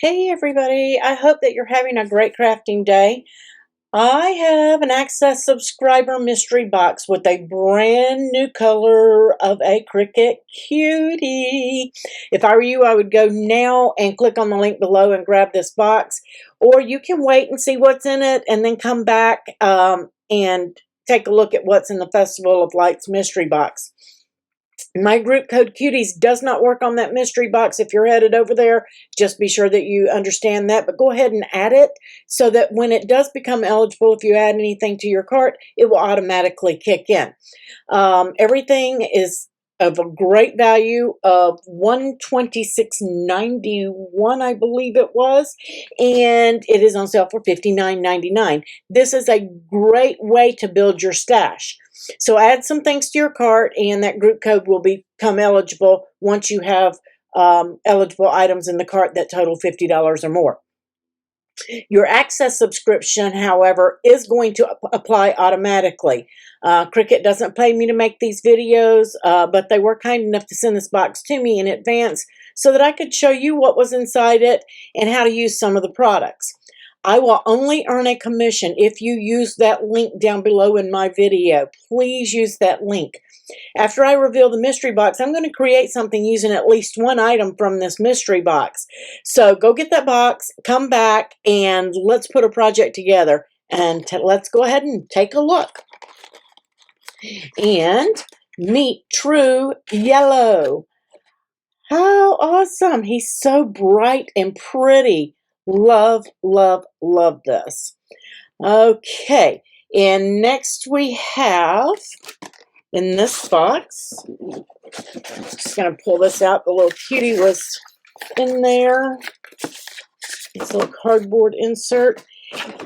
Hey everybody, I hope that you're having a great crafting day. I have an Access subscriber mystery box with a brand new color of a Cricut Cutie. If I were you, I would go now and click on the link below and grab this box. Or you can wait and see what's in it and then come back and take a look at what's in the Festival of Lights mystery box. My group code CUTIES does not work on that mystery box. If you're headed over there, just be sure that you understand that. But go ahead and add it so that when it does become eligible, if you add anything to your cart, it will automatically kick in. Everything is of a great value of $126.91, I believe it was, and it is on sale for $59.99. This is a great way to build your stash. So add some things to your cart, and that group code will become eligible once you have eligible items in the cart that total $50 or more. Your Access subscription, however, is going to apply automatically. Cricut doesn't pay me to make these videos, but they were kind enough to send this box to me in advance so that I could show you what was inside it and how to use some of the products. I will only earn a commission if you use that link down below in my video. Please use that link. After I reveal the mystery box, I'm going to create something using at least one item from this mystery box. So go get that box, come back, and let's put a project together. And let's go ahead and take a look. And meet True Yellow. How awesome. He's so bright and pretty. Love, love, love this. Okay, and next we have in this box, just going to pull this out. The little cutie was in there. This little cardboard insert.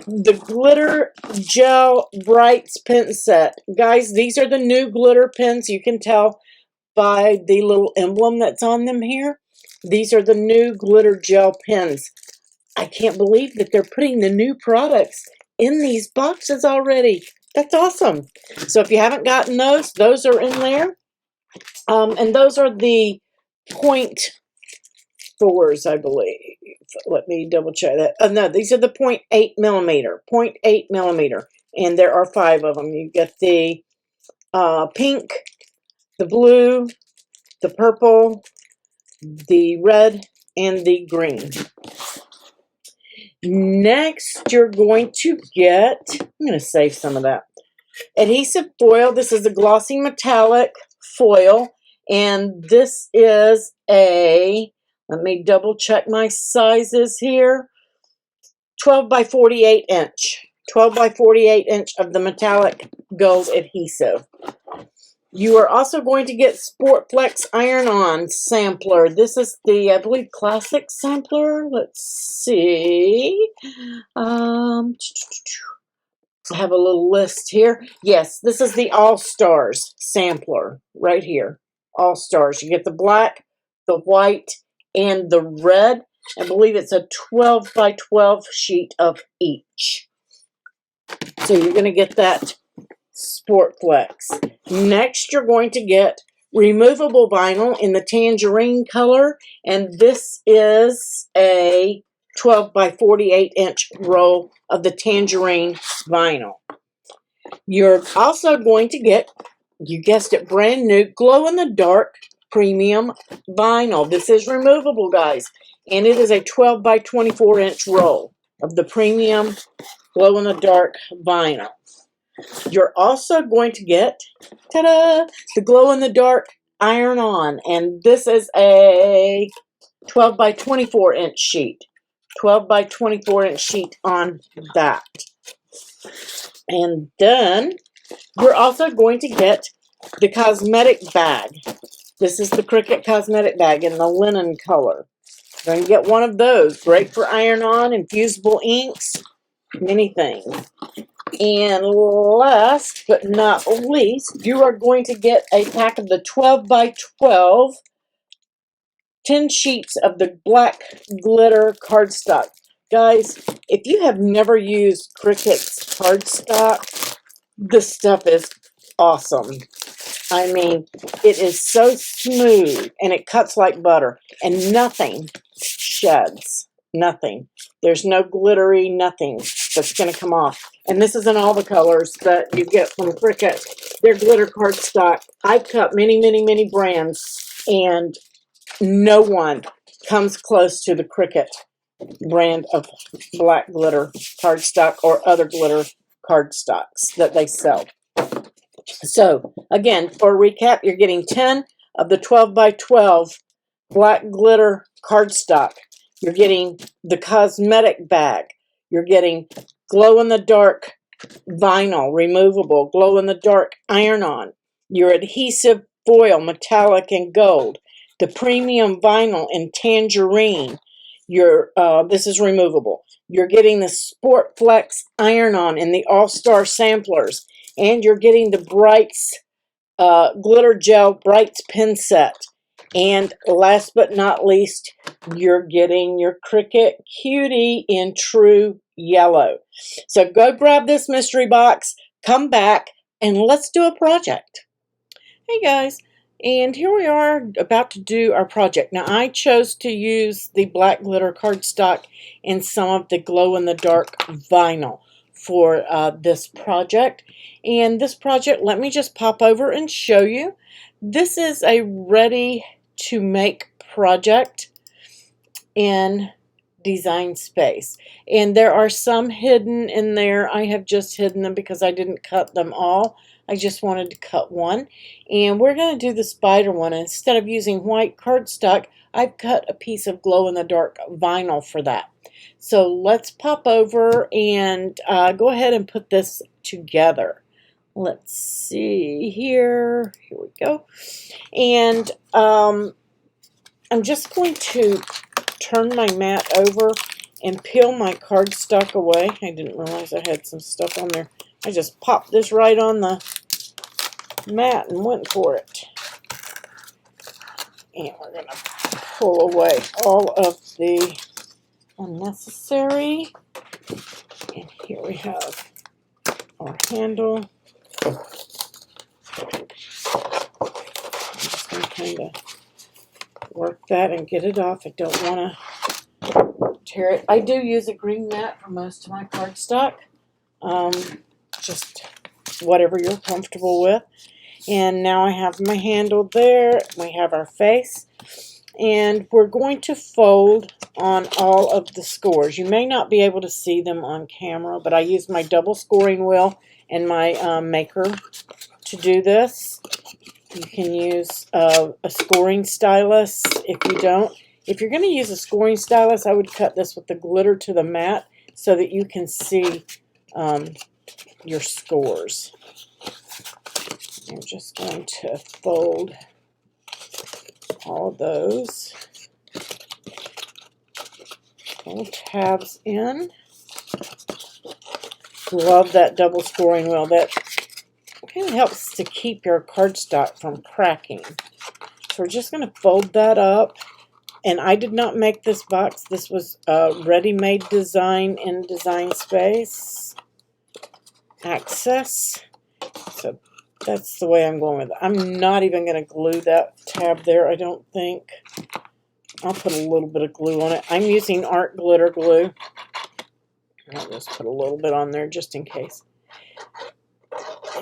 The Glitter Gel Brights pen set. Guys, these are the new glitter pens. You can tell by the little emblem that's on them here. These are the new glitter gel pens. I can't believe that they're putting the new products in these boxes already. That's awesome. So if you haven't gotten those are in there. And those are the 0.4s, I believe. Let me double check that. No, these are the 0.8 millimeter. 0.8 millimeter. And there are 5 of them. You get the pink, the blue, the purple, the red, and the green. Next, you're going to get, I'm going to save some of that, adhesive foil. This is a glossy metallic foil, and this is a, let me double check my sizes here, 12 by 48 inch. 12 by 48 inch of the metallic gold adhesive. You are also going to get Sport Flex Iron-On sampler. This is the, I believe, classic sampler. Let's see. I have a little list here. Yes, this is the All-Stars sampler right here. All-Stars. You get the black, the white, and the red. I believe it's a 12 by 12 sheet of each. So you're going to get that Sport Flex. Next, you're going to get removable vinyl in the tangerine color, and this is a 12 by 48 inch roll of the tangerine vinyl. You're also going to get, you guessed it, brand new glow-in-the-dark premium vinyl. This is removable, guys, and it is a 12 by 24 inch roll of the premium glow-in-the-dark vinyl. You're also going to get, ta-da, the glow-in-the-dark iron-on, and this is a 12 by 24 inch sheet. 12 by 24 inch sheet on that. And then you're also going to get the cosmetic bag. This is the Cricut cosmetic bag in the linen color. You're going to get one of those. Great for iron-on, infusible inks, many things. And last but not least, you are going to get a pack of the 12 by 12 10 sheets of the black glitter cardstock. Guys, if you have never used Cricut's cardstock, this stuff is awesome. I mean, it is so smooth and it cuts like butter and nothing sheds. Nothing. There's no glittery nothing that's going to come off. And this is in all the colors that you get from Cricut. They're glitter cardstock. I've cut many, many, many brands, and no one comes close to the Cricut brand of black glitter cardstock or other glitter cardstocks that they sell. So, again, for a recap, you're getting 10 of the 12 by 12 black glitter cardstock. You're getting the cosmetic bag. You're getting glow-in-the-dark vinyl, removable, glow-in-the-dark iron-on. Your adhesive foil, metallic and gold. The premium vinyl in tangerine. Your this is removable. You're getting the Sport Flex iron-on in the All-Star samplers. And you're getting the Brights glitter gel Brights pen set. And last but not least, you're getting your Cricut Cutie in true yellow. So go grab this mystery box, come back, and let's do a project. Hey guys, and here we are about to do our project. Now I chose to use the black glitter cardstock and some of the glow-in-the-dark vinyl for this project. And this project, let me just pop over and show you. This is a ready to make project in Designspace, and there are some hidden in there. I have just hidden them because I didn't cut them all. I just wanted to cut one, and we're going to do the spider one. Instead of using white cardstock, I've cut a piece of glow-in-the-dark vinyl for that. So let's pop over and go ahead and put this together. Let's see here. Here we go. And I'm just going to turn my mat over and peel my cardstock away. I didn't realize I had some stuff on there. I just popped this right on the mat and went for it. And we're going to pull away all of the unnecessary. And here we have our handle. I'm just going to kind of work that and get it off. I don't want to tear it. I do use a green mat for most of my cardstock. Just whatever you're comfortable with. And now I have my handle there. We have our face. And we're going to fold on all of the scores. You may not be able to see them on camera, but I used my double scoring wheel and my maker to do this. You can use a scoring stylus if you don't. If you're going to use a scoring stylus, I would cut this with the glitter to the mat so that you can see your scores. I'm just going to fold all of those. Pull tabs in. Love that double scoring wheel. That kind of helps to keep your cardstock from cracking. So we're just going to fold that up. And I did not make this box. This was a ready-made design in Designspace. Access. So that's the way I'm going with it. I'm not even going to glue that tab there, I don't think. I'll put a little bit of glue on it. I'm using art glitter glue. I'll just put a little bit on there just in case.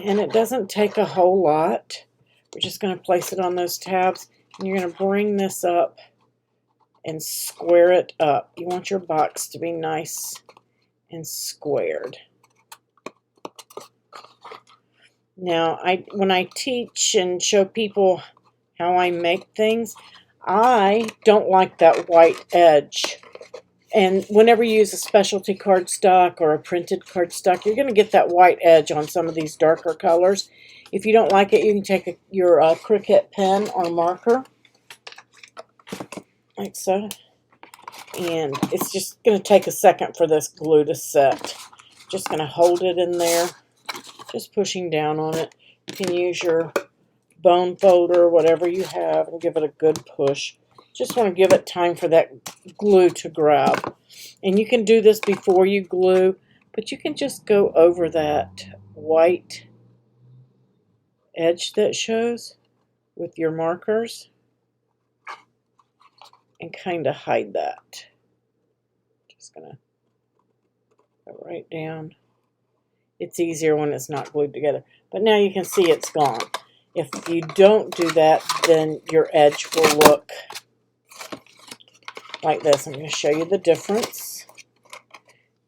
And it doesn't take a whole lot. We're just going to place it on those tabs. And you're going to bring this up and square it up. You want your box to be nice and squared. Now, when I teach and show people how I make things, I don't like that white edge. And whenever you use a specialty cardstock or a printed cardstock, you're going to get that white edge on some of these darker colors. If you don't like it, you can take your Cricut pen or marker, like so. And it's just going to take a second for this glue to set. Just going to hold it in there, just pushing down on it. You can use your bone folder, whatever you have, and give it a good push. Just want to give it time for that glue to grab. And you can do this before you glue, but you can just go over that white edge that shows with your markers and kind of hide that. just going to go right down. It's easier when it's not glued together. But now you can see it's gone. If you don't do that, then your edge will look like this. I'm going to show you the difference.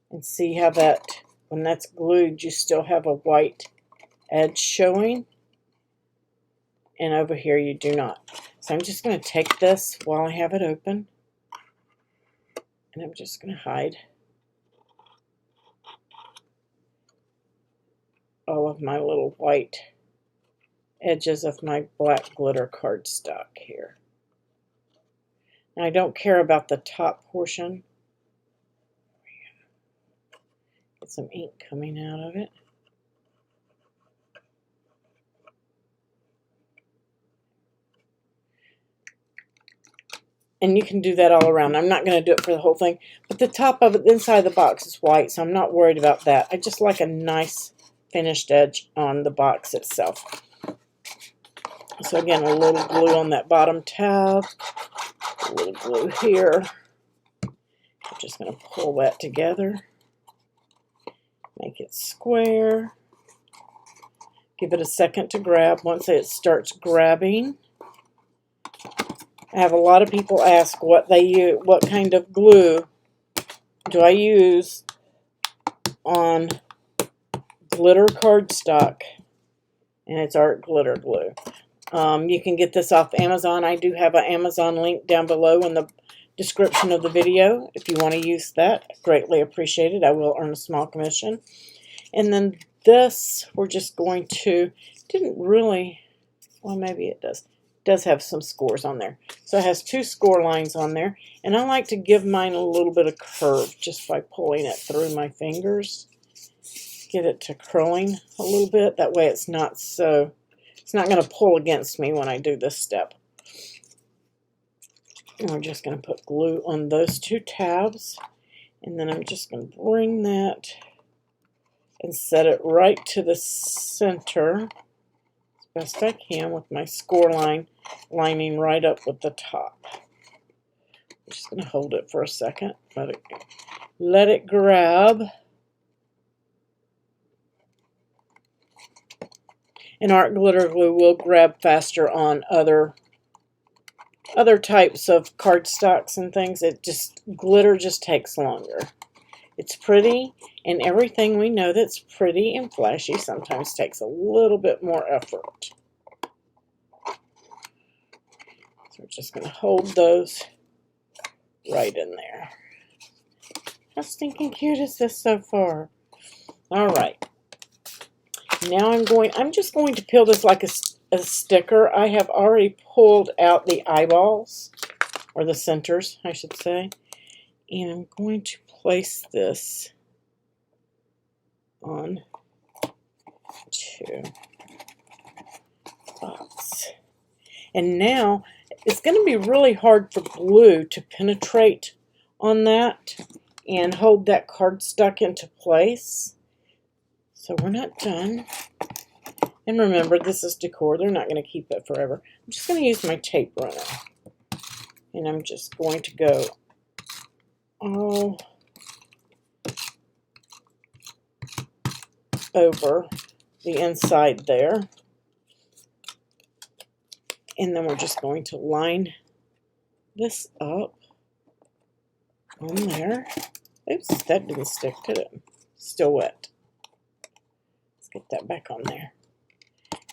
And see how that, when that's glued, you still have a white edge showing. And over here you do not. So I'm just going to take this while I have it open. And I'm just going to hide all of my little white edges of my black glitter cardstock here. And I don't care about the top portion. Get some ink coming out of it. And you can do that all around. I'm not going to do it for the whole thing. But the top of it, the inside of the box is white, so I'm not worried about that. I just like a nice finished edge on the box itself. So again, a little glue on that bottom tab. A little glue here. I'm just going to pull that together. Make it square. Give it a second to grab. Once it starts grabbing, I have a lot of people ask what they use, what kind of glue do I use on glitter cardstock, and it's art glitter glue. You can get this off Amazon. I do have an Amazon link down below in the description of the video if you want to use that. Greatly appreciated. I will earn a small commission. And then this, we're just going to, didn't really, well, maybe it does. Does have some scores on there. So it has 2 score lines on there. And I like to give mine a little bit of curve just by pulling it through my fingers. Get it to curling a little bit. That way it's not so, it's not going to pull against me when I do this step. And we're just going to put glue on those 2 tabs. And then I'm just going to bring that and set it right to the center best I can with my score line lining right up with the top. I'm just going to hold it for a second. Let it grab. And art glitter glue will grab faster on other types of cardstocks and things. Glitter just takes longer. It's pretty, and everything we know that's pretty and flashy sometimes takes a little bit more effort. So we're just going to hold those right in there. How stinking cute is this so far? All right. Now I'm just going to peel this like a sticker. I have already pulled out the eyeballs, or the centers, I should say. And I'm going to place this on 2 box. And now it's going to be really hard for glue to penetrate on that and hold that cardstock into place. So we're not done. And remember, this is decor. They're not going to keep it forever. I'm just going to use my tape runner. And I'm just going to go all over the inside there. And then we're just going to line this up on there. Oops, that didn't stick, did it? Still wet. Let's get that back on there.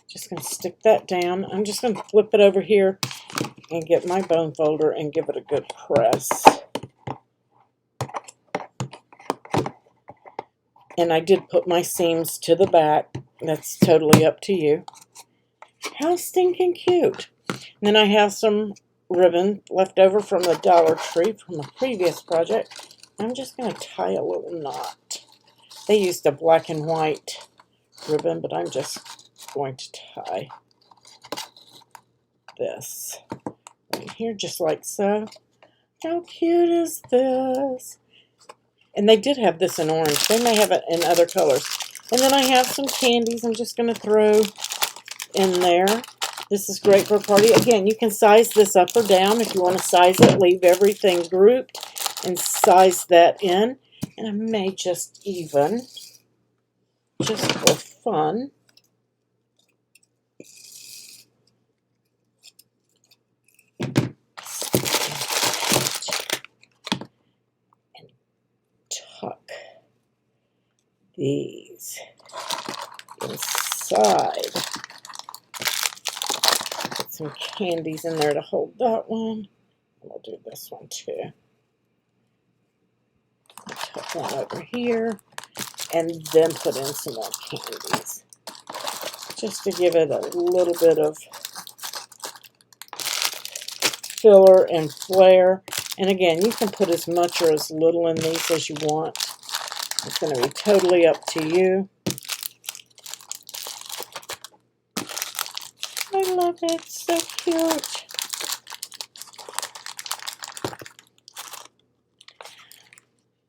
Just going to stick that down. I'm just going to flip it over here and get my bone folder and give it a good press. And I did put my seams to the back. That's totally up to you. How stinking cute. And then I have some ribbon left over from the Dollar Tree from a previous project. I'm just going to tie a little knot. They used a black and white ribbon, but I'm just going to tie this right here, just like so. How cute is this? And they did have this in orange. They may have it in other colors. And then I have some candies I'm just going to throw in there. This is great for a party. Again, you can size this up or down if you want to size it. Leave everything grouped. and size that in. And I may just even, just for fun, and tuck these inside. Put some candies in there to hold that one. We'll do this one too. Tuck one over here, and then put in some more candies, just to give it a little bit of filler and flair. And again, you can put as much or as little in these as you want. It's going to be totally up to you. I love it. It's so cute.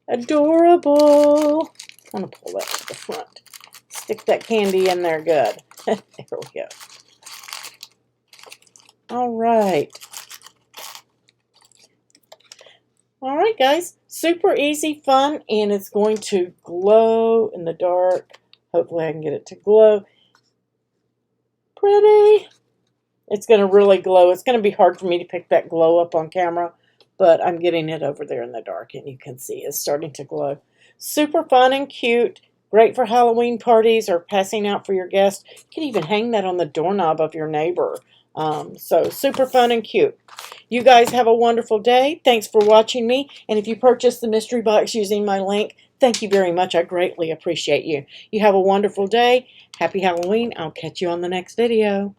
Adorable. I'm going to pull that to the front. Stick that candy in there good. There we go. All right. All right, guys. Super easy, fun, and it's going to glow in the dark. Hopefully I can get it to glow. Pretty. It's going to really glow. It's going to be hard for me to pick that glow up on camera, but I'm getting it over there in the dark, and you can see it's starting to glow. Super fun and cute. Great for Halloween parties or passing out for your guests. You can even hang that on the doorknob of your neighbor. So super fun and cute. You guys have a wonderful day. Thanks for watching me. And if you purchase the mystery box using my link, thank you very much. I greatly appreciate you. You have a wonderful day. Happy Halloween. I'll catch you on the next video.